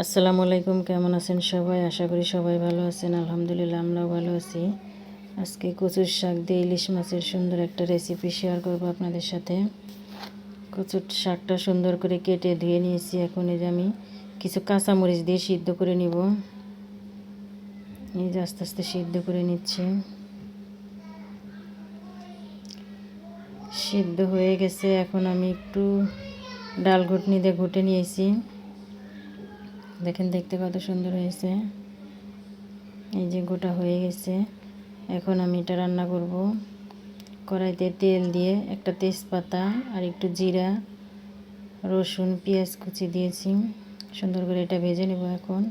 আসসালামু আলাইকুম, কেমন আছেন সবাই? আশা করি সবাই ভালো আছেন। আলহামদুলিল্লাহ আমরাও ভালো আছি। আজকে কচুর শাক দিয়ে ইলিশ মাছের সুন্দর একটা রেসিপি শেয়ার করব আপনাদের সাথে। কচুর শাকটা সুন্দর করে কেটে ধুয়ে নিয়েছি। এখন এই যে আমি কিছু কাঁচামরিচ দিয়ে সিদ্ধ করে নিব। এই যে আস্তে আস্তে সিদ্ধ করে নিচ্ছি। সিদ্ধ হয়ে গেছে। এখন আমি একটু ডাল ঘুটনি দিয়ে ঘুটে নিয়েছি। দেখেন দেখতে কত সুন্দর হয়েছে। এই যে গোটা হয়ে গেছে। এখন আমি এটা রান্না করব। কড়াইতে তেল দিয়ে একটা তেজপাতা আর একটু জিরা, রসুন, পেঁয়াজ কুচি দিয়েছি। সুন্দর করে এটা ভেজে নেব। এখন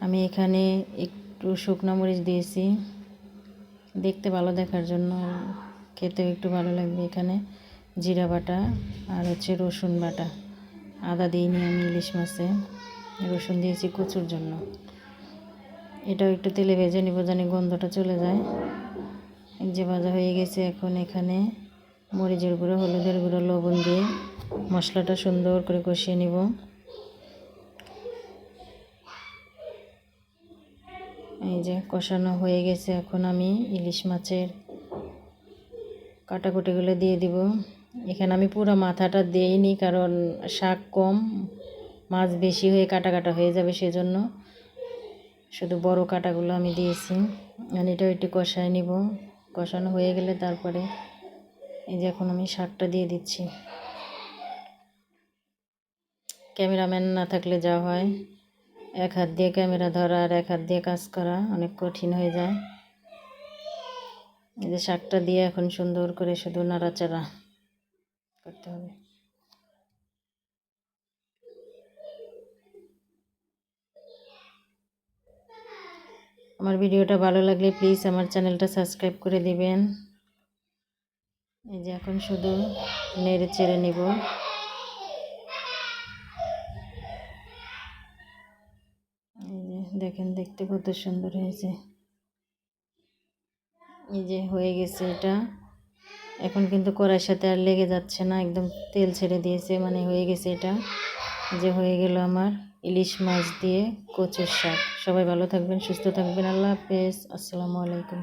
আমি এখানে একটু শুকনো মরিচ দিয়েছি, দেখতে ভালো দেখার জন্য, আর খেতেও একটু ভালো লাগবে। এখানে জিরা বাটা আর রসুন বাটা, আদা দিইনি আমি ইলিশ মাছে, রসুন দিয়েছি কচুর জন্য। এটাও একটু তেলে ভেজে নিব, জানি গন্ধটা চলে যায়। এই যে ভাজা হয়ে গেছে। এখন এখানে মরিচের গুঁড়ো, হলুদের গুঁড়ো, লবণ দিয়ে মশলাটা সুন্দর করে কষিয়ে নিব। এই যে কষানো হয়ে গেছে। এখন আমি ইলিশ মাছের কাটাকুটিগুলো দিয়ে দিব। এখানে আমি পুরো মাথাটা দিইনি, কারণ শাক কম, মাছ বেশি হয়ে কাটা কাটা হয়ে যাবে, সেজন্য শুধু বড় কাটাগুলো আমি দিয়েছি। আর এটাও একটু কষায় নিব। কষানো হয়ে গেলে তারপরে এই যে এখন আমি শাকটা দিয়ে দিচ্ছি। ক্যামেরাম্যান না থাকলে যা হয়, এক হাত দিয়ে ক্যামেরা ধরা আর এক হাত দিয়ে কাজ করা অনেক কঠিন হয়ে যায়। এই যে শাকটা দিয়ে এখন সুন্দর করে শুধু নাড়াচাড়া করতে হবে। আমার ভিডিওটা ভালো লাগলে প্লিজ আমার চ্যানেলটা সাবস্ক্রাইব করে দিবেন। এই যে এখন শুধু নেড়ে চেড়ে নিব। এই যে দেখেন দেখতে কত সুন্দর হয়েছে। এই যে হয়ে গেছে এটা। এখন কিন্তু কড়াইয়ের সাথে আর লেগে যাচ্ছে না, একদম তেল ছেড়ে দিয়েছে, মানে হয়ে গেছে এটা। যে হয়ে গেল আমার ইলিশ মাছ দিয়ে কচুর শাক। সবাই ভালো থাকবেন, সুস্থ থাকবেন। আল্লাহ হাফেজ। আসসালামু আলাইকুম।